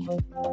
Hyvästi.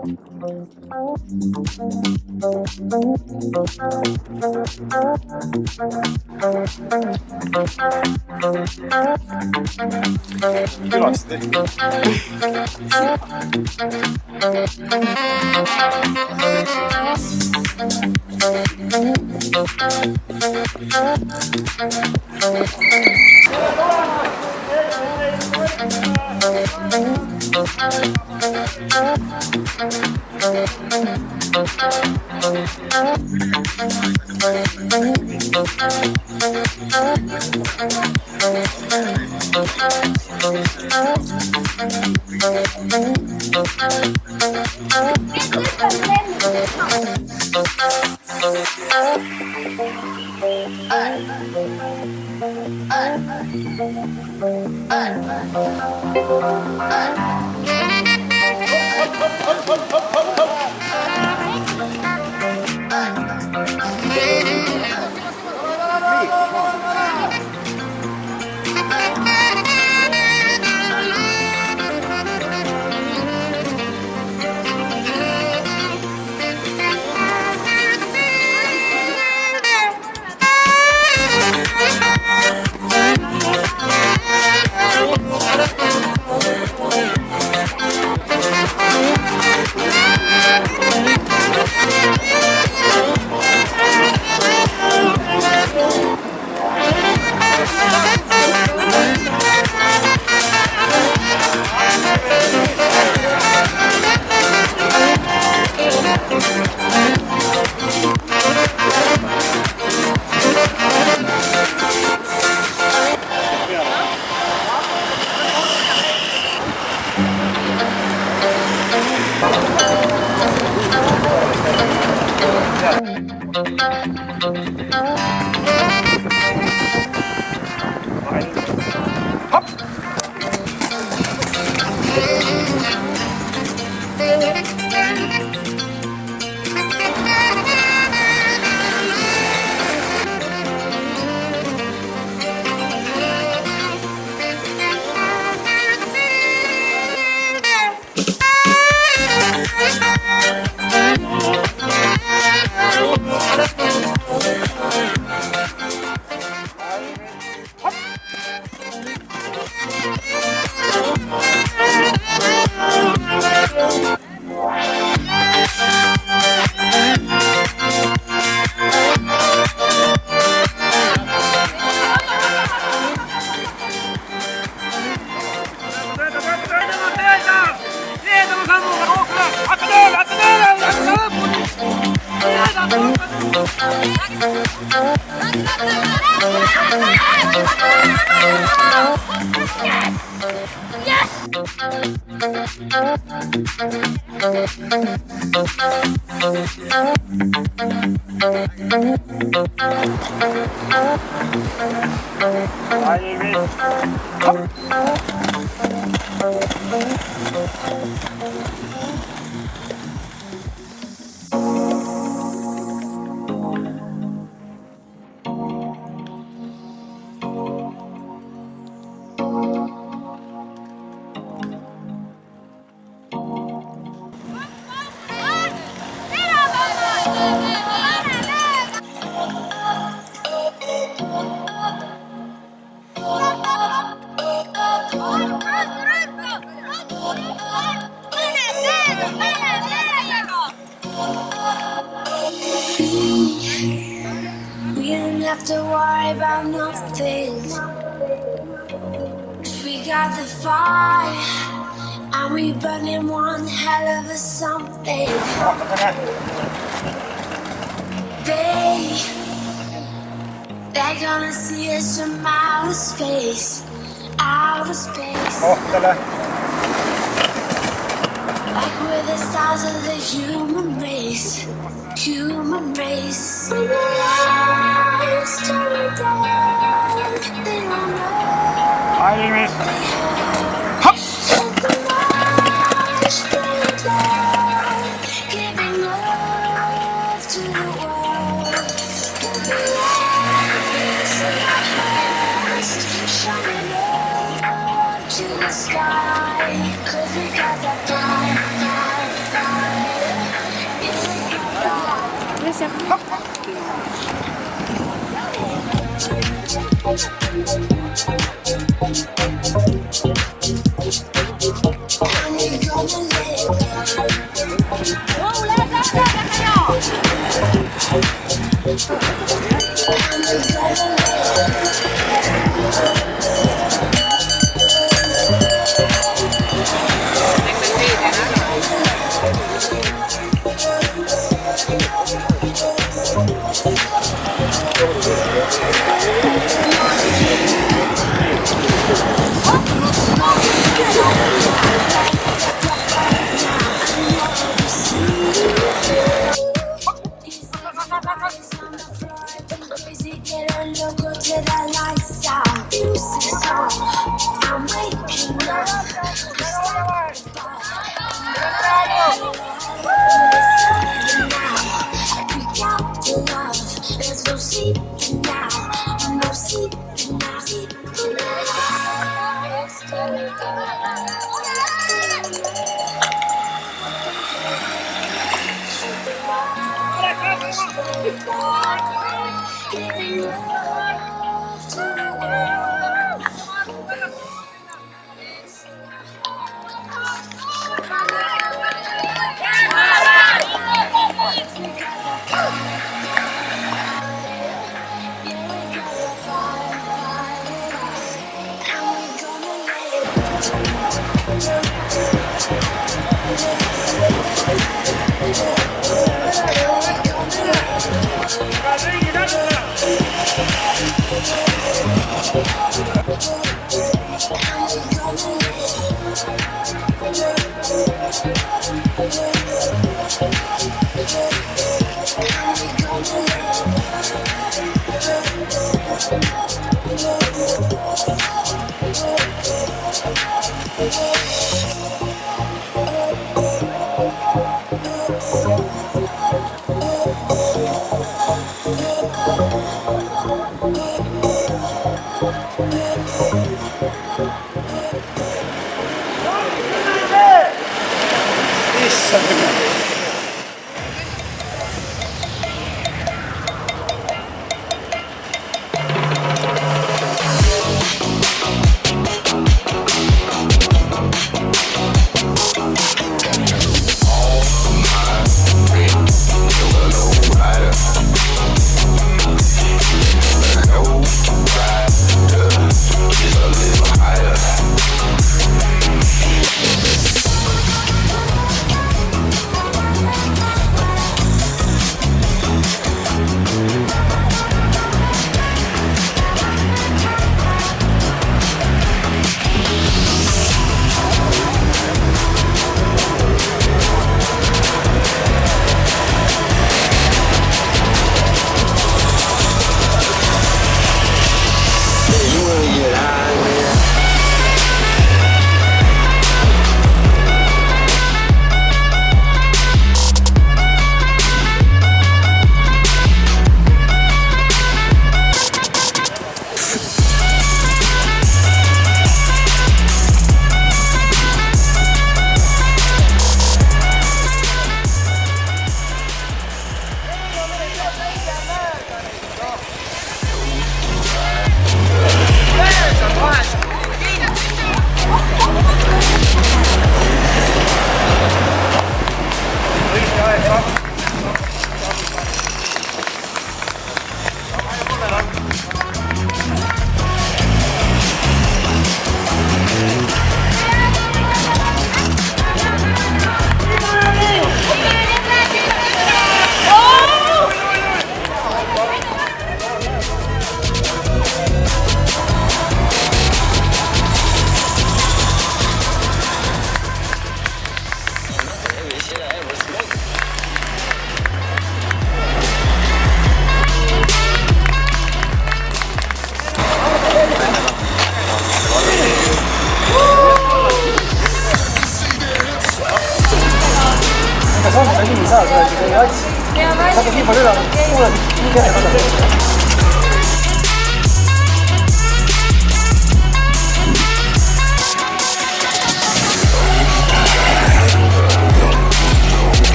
We don't have to worry about nothing. 'Cause we got the fire, and we burning one hell of a something. They're gonna see us from outer space, outer space. Like we're the stars of the human race, human race. When the lights turn down, they don't know. Let the lights burn down, giving love to the world. Let the lights in our hearts shining up to the sky. 'Cause we got that fire, fire,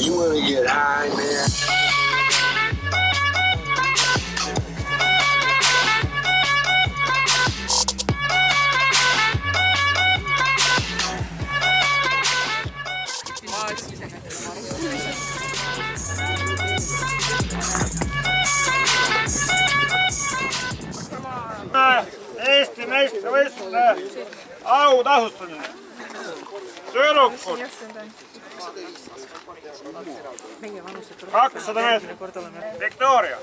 You wanna get high, man? Eesti meistrivõistluse autasustamine. Tüdrukud 200 meetrit. Victoria.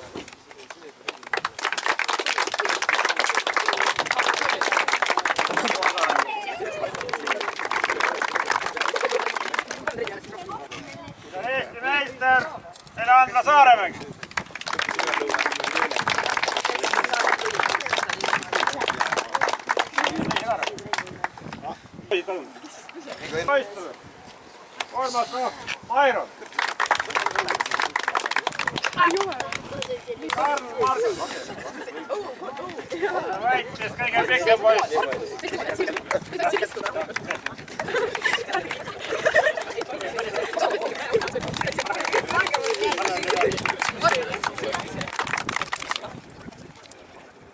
Eesti meister Andra Saaremägi. Kolmas koht, Airon. Karl Markus. Võitis kõige pikem poiss.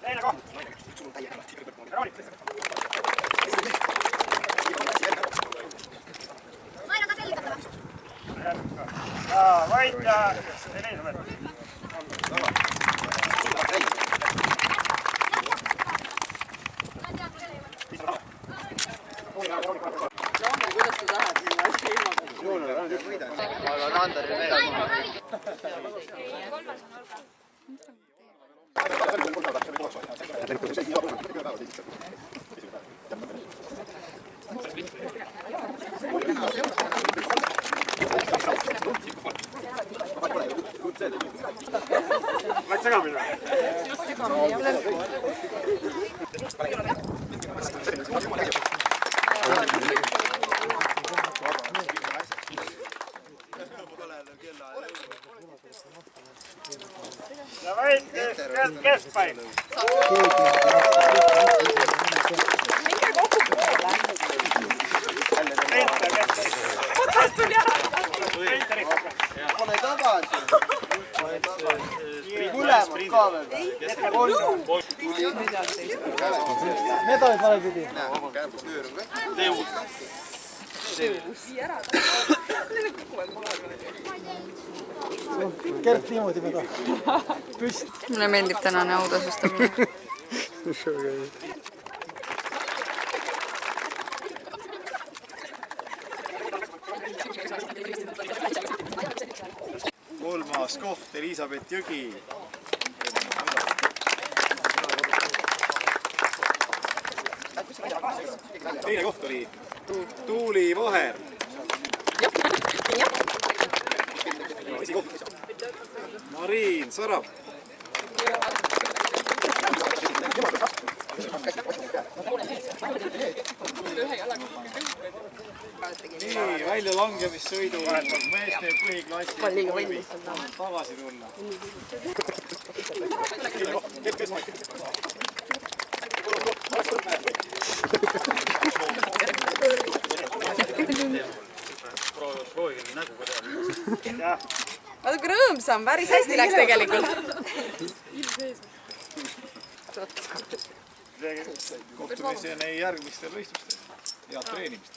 Teine koht. Võitja Elisabeth. Läks segamini? Just segamini. Ja võitis keskpaik. Minge kokku poole. Otsast tuli ära. Pole tagasi. Mõlemad ka veel. Medalid vale pidi. Kert niimoodi medal. Mulle meeldib tänane autasustamine. Kolmas koht, Elisabeth Jõgi. Teine koht oli Tuuli Vaher. Esikoht Mariin Sarap. Nii, väljalangemissõidu meeste põhiklassi toimib tagasi tulla. Natuke rõõmsam, päris hästi läks tegelikult. Kohtumiseni järgmistel võistlustel. Head treenimist.